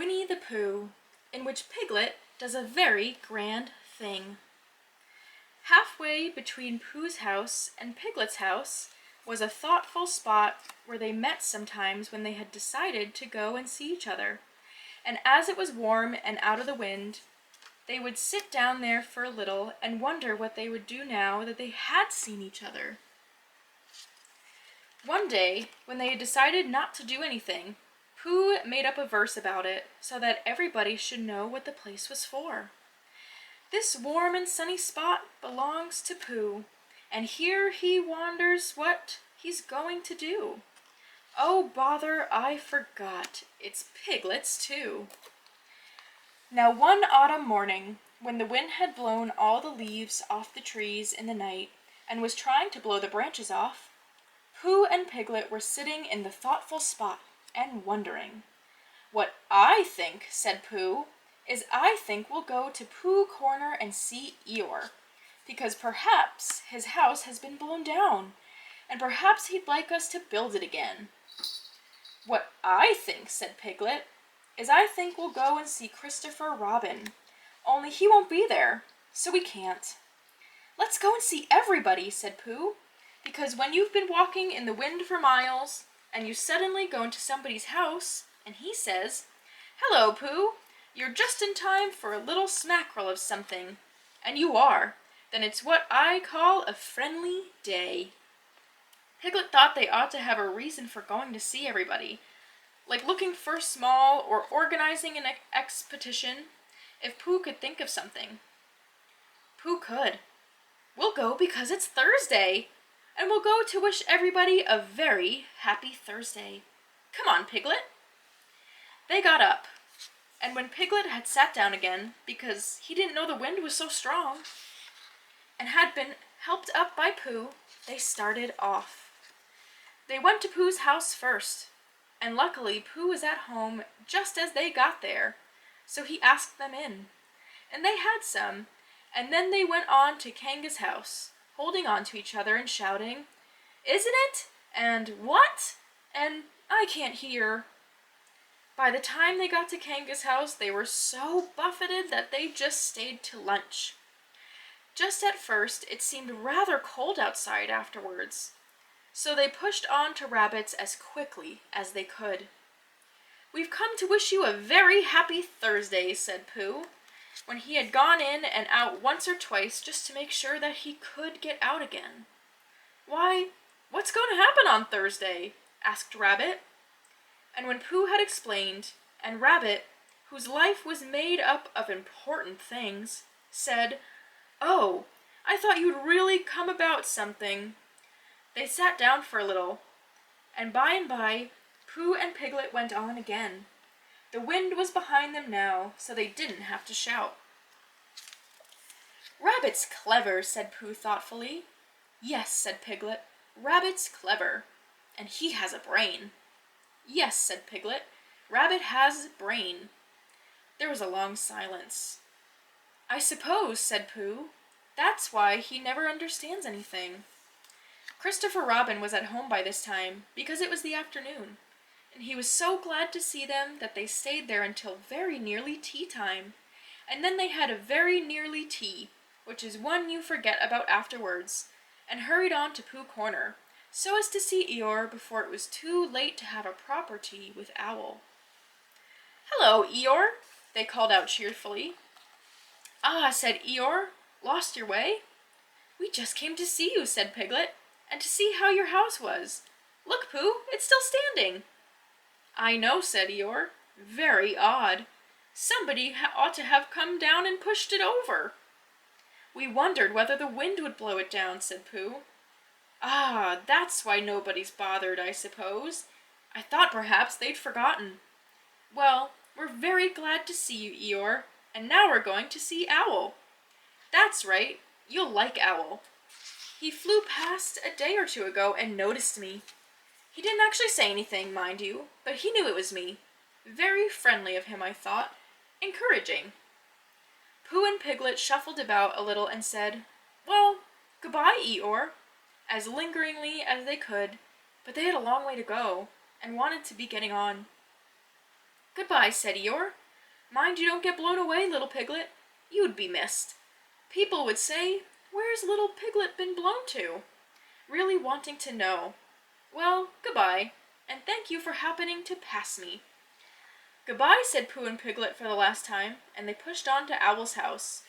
Winnie the Pooh, in which Piglet does a very grand thing. Halfway between Pooh's house and Piglet's house was a thoughtful spot where they met sometimes when they had decided to go and see each other, and as it was warm and out of the wind, they would sit down there for a little and wonder what they would do now that they had seen each other. One day, when they had decided not to do anything, Pooh made up a verse about it so that everybody should know what the place was for. This warm and sunny spot belongs to Pooh, and here he wonders what he's going to do. Oh, bother, I forgot. It's Piglet's too. Now one autumn morning, when the wind had blown all the leaves off the trees in the night and was trying to blow the branches off, Pooh and Piglet were sitting in the thoughtful spot and wondering. "What I think," said Pooh, "is I think we'll go to Pooh Corner and see Eeyore, because perhaps his house has been blown down, and perhaps he'd like us to build it again." "What I think," said Piglet, "is I think we'll go and see Christopher Robin, only he won't be there, so we can't." "Let's go and see everybody," said Pooh, "because when you've been walking in the wind for miles, and you suddenly go into somebody's house, and he says, 'Hello, Pooh, you're just in time for a little smackerel of something,' and you are, then it's what I call a friendly day." Piglet thought they ought to have a reason for going to see everybody, like looking for small or organizing an expedition, if Pooh could think of something. Pooh could. "We'll go because it's Thursday, and we'll go to wish everybody a very happy Thursday. Come on, Piglet." They got up, and when Piglet had sat down again, because he didn't know the wind was so strong, and had been helped up by Pooh, they started off. They went to Pooh's house first, and luckily Pooh was at home just as they got there, so he asked them in, and they had some, and then they went on to Kanga's house, holding on to each other and shouting, "Isn't it?" and "What?" and "I can't hear." By the time they got to Kanga's house, they were so buffeted that they just stayed to lunch. Just at first, it seemed rather cold outside afterwards, so they pushed on to Rabbit's as quickly as they could. "We've come to wish you a very happy Thursday," said Pooh, when he had gone in and out once or twice just to make sure that he could get out again. "Why, what's going to happen on Thursday?" asked Rabbit. And when Pooh had explained, and Rabbit, whose life was made up of important things, said, "Oh, I thought you'd really come about something," they sat down for a little, and by, Pooh and Piglet went on again. The wind was behind them now, so they didn't have to shout. "Rabbit's clever," said Pooh thoughtfully. "Yes," said Piglet, "Rabbit's clever, and he has a brain." "Yes," said Piglet, "Rabbit has a brain." There was a long silence. "I suppose," said Pooh, "that's why he never understands anything." Christopher Robin was at home by this time, because it was the afternoon, and he was so glad to see them that they stayed there until very nearly tea time, and then they had a very nearly tea, which is one you forget about afterwards, and hurried on to Pooh Corner, so as to see Eeyore before it was too late to have a proper tea with Owl. "Hello, Eeyore," they called out cheerfully. "Ah," said Eeyore, "lost your way?" "We just came to see you," said Piglet, "and to see how your house was. Look, Pooh, it's still standing." "I know," said Eeyore. "Very odd. Somebody ought to have come down and pushed it over." "We wondered whether the wind would blow it down," said Pooh. "Ah, that's why nobody's bothered, I suppose. I thought perhaps they'd forgotten. Well, we're very glad to see you, Eeyore, and now we're going to see Owl. That's right, you'll like Owl. He flew past a day or two ago and noticed me. He didn't actually say anything, mind you, but he knew it was me. Very friendly of him, I thought. Encouraging." Pooh and Piglet shuffled about a little and said, "Well, goodbye, Eeyore," as lingeringly as they could, but they had a long way to go, and wanted to be getting on. "Goodbye," said Eeyore. "Mind you don't get blown away, little piglet. You'd be missed. People would say, 'Where's little piglet been blown to?' Really wanting to know. Well, goodbye, and thank you for happening to pass me." "Goodbye," said Pooh and Piglet for the last time, and they pushed on to Owl's house.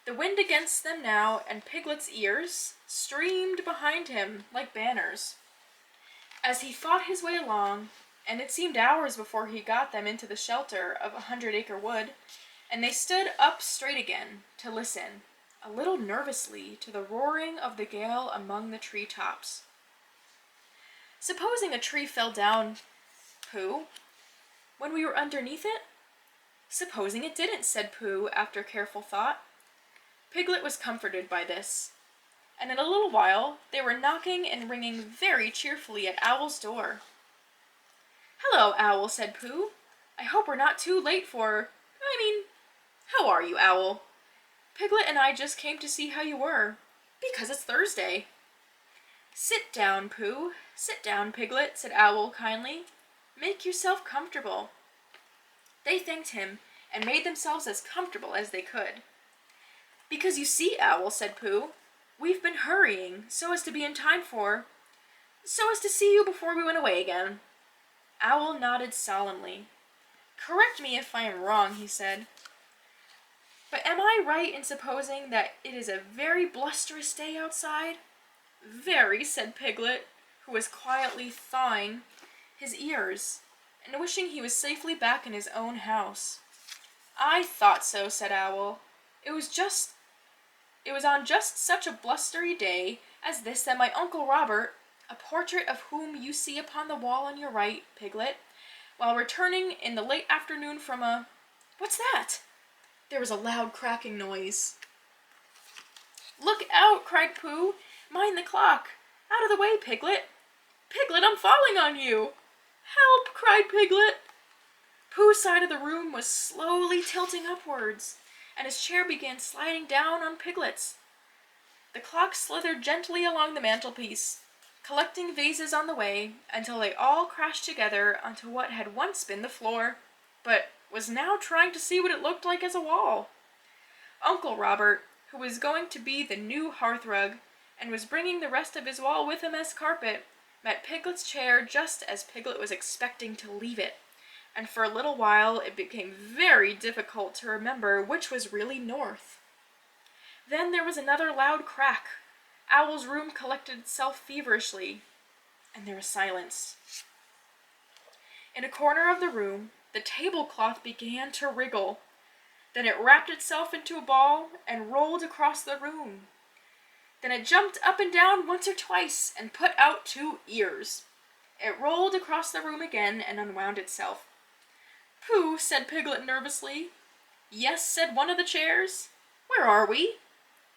The wind against them now, and Piglet's ears streamed behind him like banners. As he fought his way along, and it seemed hours before he got them into the shelter of 100-acre wood, and they stood up straight again to listen, a little nervously, to the roaring of the gale among the tree tops. "Supposing a tree fell down, Pooh, when we were underneath it?" "Supposing it didn't," said Pooh after careful thought. Piglet was comforted by this, and in a little while they were knocking and ringing very cheerfully at Owl's door. "Hello, Owl," said Pooh. "I hope we're not too late how are you, Owl? Piglet and I just came to see how you were, because it's Thursday." "Sit down, Pooh. Sit down, Piglet," said Owl kindly. "Make yourself comfortable." They thanked him and made themselves as comfortable as they could. "Because you see, Owl," said Pooh, "we've been hurrying so as to be in time so as to see you before we went away again." Owl nodded solemnly. "Correct me if I am wrong," he said, "but am I right in supposing that it is a very blusterous day outside?" "Very," said Piglet, who was quietly thawing his ears and wishing he was safely back in his own house. "I thought so," said Owl. It was on just such a blustery day as this that my Uncle Robert, a portrait of whom you see upon the wall on your right, Piglet, while returning in the late afternoon from a— What's that?" There was a loud cracking noise. "Look out!" cried Pooh. "Mind the clock! Out of the way, Piglet! Piglet, I'm falling on you!" "Help!" cried Piglet. Pooh's side of the room was slowly tilting upwards, and his chair began sliding down on Piglet's. The clock slithered gently along the mantelpiece, collecting vases on the way, until they all crashed together onto what had once been the floor, but was now trying to see what it looked like as a wall. Uncle Robert, who was going to be the new hearthrug, and was bringing the rest of his wall with him as carpet, met Piglet's chair just as Piglet was expecting to leave it, and for a little while it became very difficult to remember which was really north. Then there was another loud crack. Owl's room collected itself feverishly, and there was silence. In a corner of the room, the tablecloth began to wriggle. Then it wrapped itself into a ball and rolled across the room. Then it jumped up and down once or twice and put out 2 ears. It rolled across the room again and unwound itself. "Pooh," said Piglet nervously. "Yes," said one of the chairs. "Where are we?"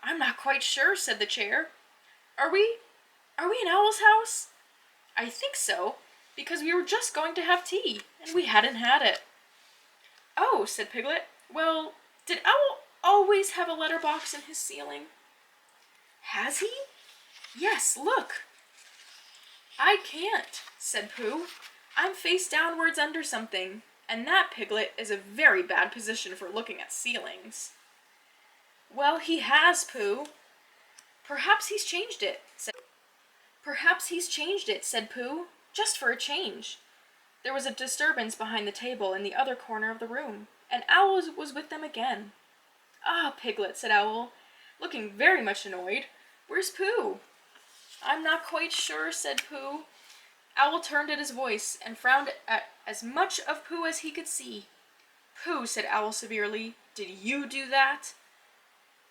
"I'm not quite sure," said the chair. Are we in Owl's house?" "I think so, because we were just going to have tea, and we hadn't had it." "Oh," said Piglet. "Well, did Owl always have a letterbox in his ceiling?" "Has he?" "Yes, look." "I can't," said Pooh. "I'm face downwards under something, and that, Piglet, is a very bad position for looking at ceilings." "Well, he has, Pooh." Perhaps he's changed it, said Pooh, "just for a change." There was a disturbance behind the table in the other corner of the room, and Owl was with them again. "Ah, Piglet," said Owl, looking very much annoyed, "where's Pooh?" "I'm not quite sure," said Pooh. Owl turned at his voice and frowned at as much of Pooh as he could see. "Pooh," said Owl severely, "did you do that?"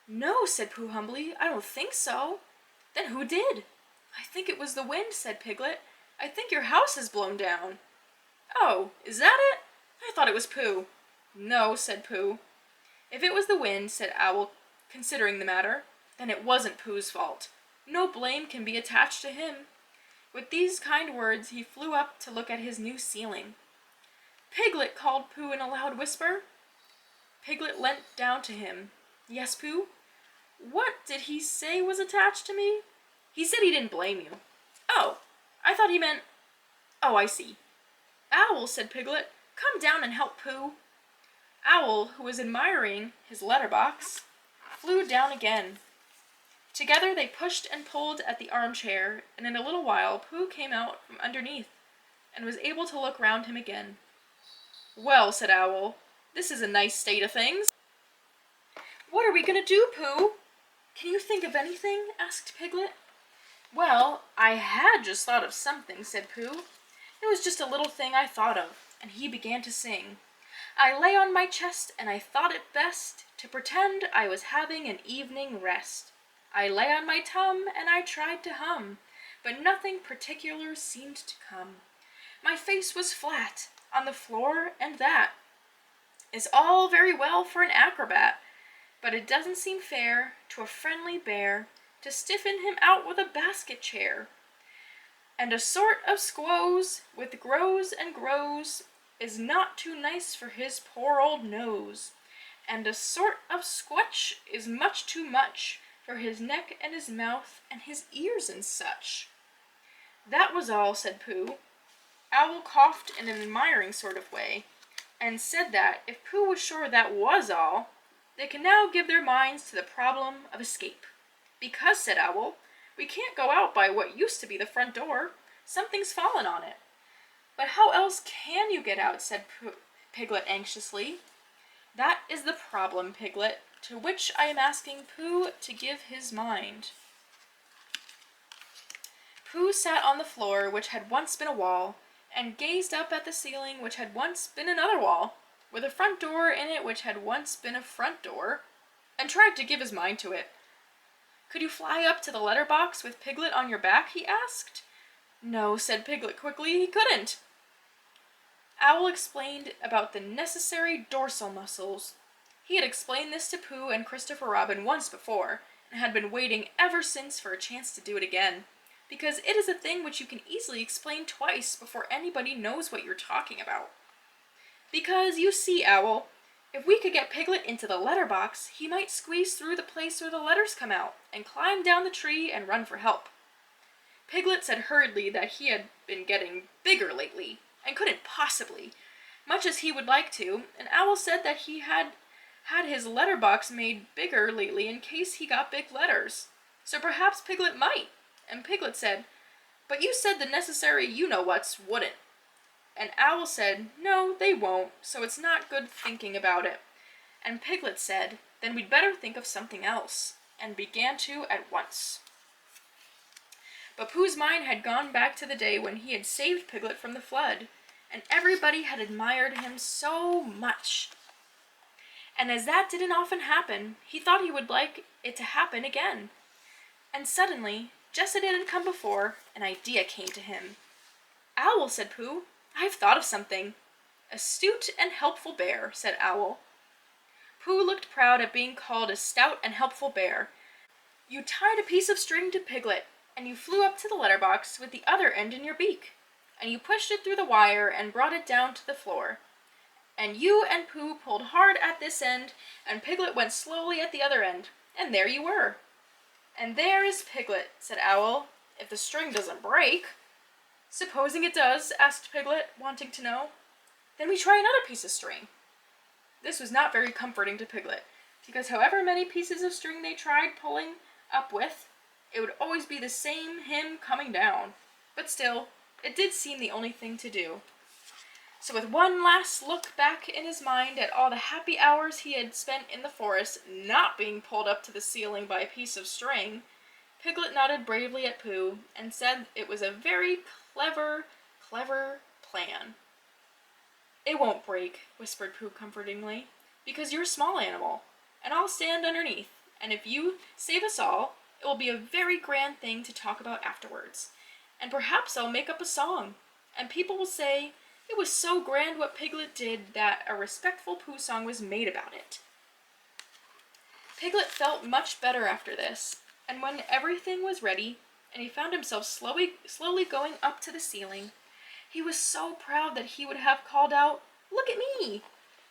"No," said Pooh humbly, "I don't think so." "Then who did?" "I think it was the wind," said Piglet. "I think your house is blown down." "Oh, is that it? I thought it was Pooh." "No," said Pooh. "If it was the wind," said Owl, considering the matter, "then it wasn't Pooh's fault. No blame can be attached to him." With these kind words he flew up to look at his new ceiling. "Piglet," called Pooh in a loud whisper. Piglet leant down to him. "Yes, Pooh?" "What did he say was attached to me?" "He said he didn't blame you." "Oh, I thought he meant— Oh, I see." "Owl," said Piglet, Come down and help Pooh." Owl, who was admiring his letterbox, flew down again. Together they pushed and pulled at the armchair, and in a little while Pooh came out from underneath and was able to look round him again. "Well," said Owl, "this is a nice state of things." "What are we going to do, Pooh? Can you think of anything?" asked Piglet. "Well, I had just thought of something," said Pooh. "It was just a little thing I thought of," and he began to sing. "I lay on my chest, and I thought it best to pretend I was having an evening rest. I lay on my tum, and I tried to hum, but nothing particular seemed to come. My face was flat on the floor, and that is all very well for an acrobat, but it doesn't seem fair to a friendly bear to stiffen him out with a basket chair. And a sort of squoze with grows and grows is not too nice for his poor old nose, and a sort of squutch is much too much for his neck and his mouth and his ears and such." "That was all," said Pooh. Owl coughed in an admiring sort of way, and said that if Pooh was sure that was all, they could now give their minds to the problem of escape. "Because," said Owl, "we can't go out by what used to be the front door. Something's fallen on it." "But how else can you get out?" said Piglet anxiously. "That is the problem, Piglet, to which I am asking Pooh to give his mind." Pooh sat on the floor, which had once been a wall, and gazed up at the ceiling, which had once been another wall, with a front door in it which had once been a front door, and tried to give his mind to it. "Could you fly up to the letter box with Piglet on your back?" he asked. "No," said Piglet quickly, "he couldn't." Owl explained about the necessary dorsal muscles. He had explained this to Pooh and Christopher Robin once before, and had been waiting ever since for a chance to do it again, because it is a thing which you can easily explain twice before anybody knows what you're talking about. "Because, you see, Owl, if we could get Piglet into the letter box, he might squeeze through the place where the letters come out, and climb down the tree and run for help." Piglet said hurriedly that he had been getting bigger lately, and couldn't possibly, much as he would like to, and Owl said that he had his letter box made bigger lately in case he got big letters, so perhaps Piglet might, and Piglet said, "But you said the necessary you-know-whats wouldn't." And Owl said, "No, they won't, so it's not good thinking about it." And Piglet said, "Then we'd better think of something else," and began to at once. But Pooh's mind had gone back to the day when he had saved Piglet from the flood, and everybody had admired him so much. And as that didn't often happen, he thought he would like it to happen again. And suddenly, just as it had come before, an idea came to him. "Owl," said Pooh, "I've thought of something." "Astute and helpful bear," said Owl. Pooh looked proud at being called a stout and helpful bear. "You tied a piece of string to Piglet, and you flew up to the letter box with the other end in your beak, and you pushed it through the wire and brought it down to the floor. And you and Pooh pulled hard at this end, and Piglet went slowly at the other end, and there you were." "And there is Piglet," said Owl, "if the string doesn't break." "Supposing it does?" asked Piglet, wanting to know. "Then we try another piece of string." This was not very comforting to Piglet, because however many pieces of string they tried pulling up with, it would always be the same him coming down. But still, it did seem the only thing to do. So with one last look back in his mind at all the happy hours he had spent in the forest, not being pulled up to the ceiling by a piece of string, Piglet nodded bravely at Pooh, and said it was a very clever plan. "It won't break," whispered Pooh comfortingly, "because you're a small animal, and I'll stand underneath, and if you save us all, it will be a very grand thing to talk about afterwards, and perhaps I'll make up a song, and people will say it was so grand what Piglet did that a respectful Pooh song was made about it." Piglet felt much better after this, and when everything was ready, and he found himself slowly going up to the ceiling, he was so proud that he would have called out, "Look at me!"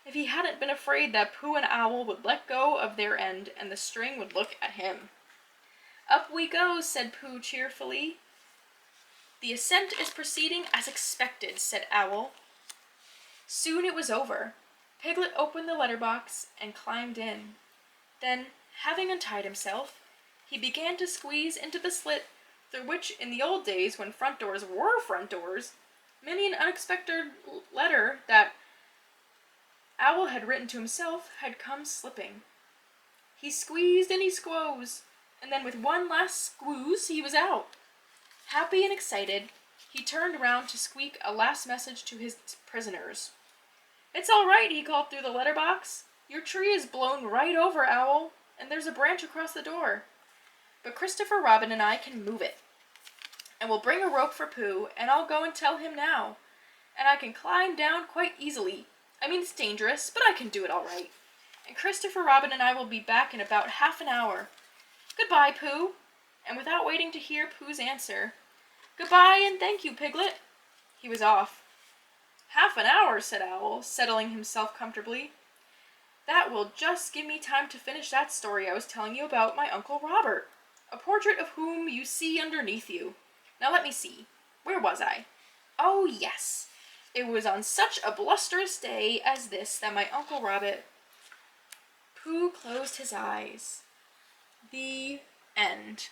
if he hadn't been afraid that Pooh and Owl would let go of their end and the string would look at him. "Up we go," said Pooh cheerfully. "The ascent is proceeding as expected," said Owl. Soon it was over. Piglet opened the letterbox and climbed in. Then, having untied himself, he began to squeeze into the slit through which, in the old days when front doors were front doors, many an unexpected letter that Owl had written to himself had come slipping. He squeezed and he squoze, and then with one last squooze he was out. Happy and excited, he turned round to squeak a last message to his prisoners. "It's all right," he called through the letterbox. "Your tree is blown right over, Owl, and there's a branch across the door. But Christopher Robin and I can move it. And we'll bring a rope for Pooh, and I'll go and tell him now. And I can climb down quite easily. I mean, it's dangerous, but I can do it all right. And Christopher Robin and I will be back in about half an hour. Goodbye, Pooh." And without waiting to hear Pooh's answer, "Goodbye and thank you, Piglet," he was off. "Half an hour," said Owl, settling himself comfortably. "That will just give me time to finish that story I was telling you about my Uncle Robert, a portrait of whom you see underneath you. Now let me see. Where was I? Oh, yes. It was on such a blusterous day as this that my Uncle Robert..." Pooh closed his eyes. The end.